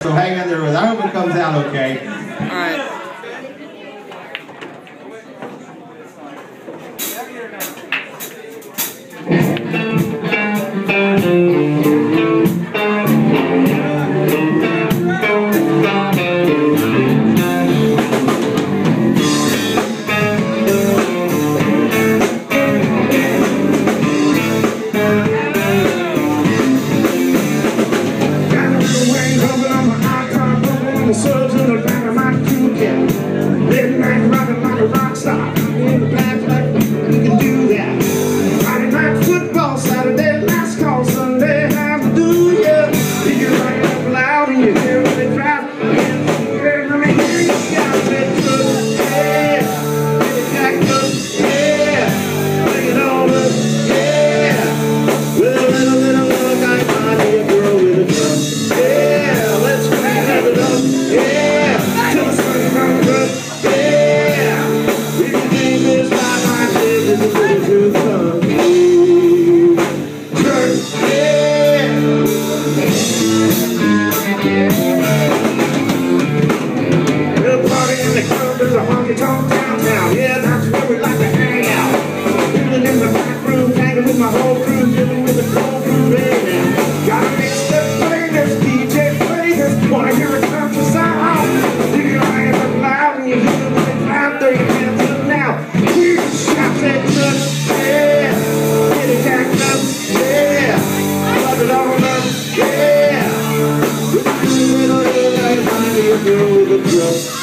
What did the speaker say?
So hang in there with it. I hope it comes out okay. All right. The surge in the back of my toolkit. Midnight rockin' like a rock star. In the black light, you can do that. Friday night football, Saturday last call, Sunday hallelujah. You can write up loud and you hear what they drive. Let me hear you shout that good, yeah. Get it back up, yeah. Bring it on up, yeah. With a little look, I find me a girl with a drum. Yeah, let's have it up. Yeah, till the sun comes up. Yeah, if you think this life I live is a little too fun. Church, yeah. We'll party in the club, there's a honky-tonk downtown. Yeah, that's where we like to hang out. Living in the back room, hanging with my whole crew, dealing with the cold crew right now. Gotta mix the flavors, DJ flavors, wanna hear a country sound. Do your hands up loud and you hear them when they drive, throw your hands up now. Hear the shots that touch, yeah. Get it jacked up, yeah. Love it all up, yeah. With a little, I find me a girl with a drum.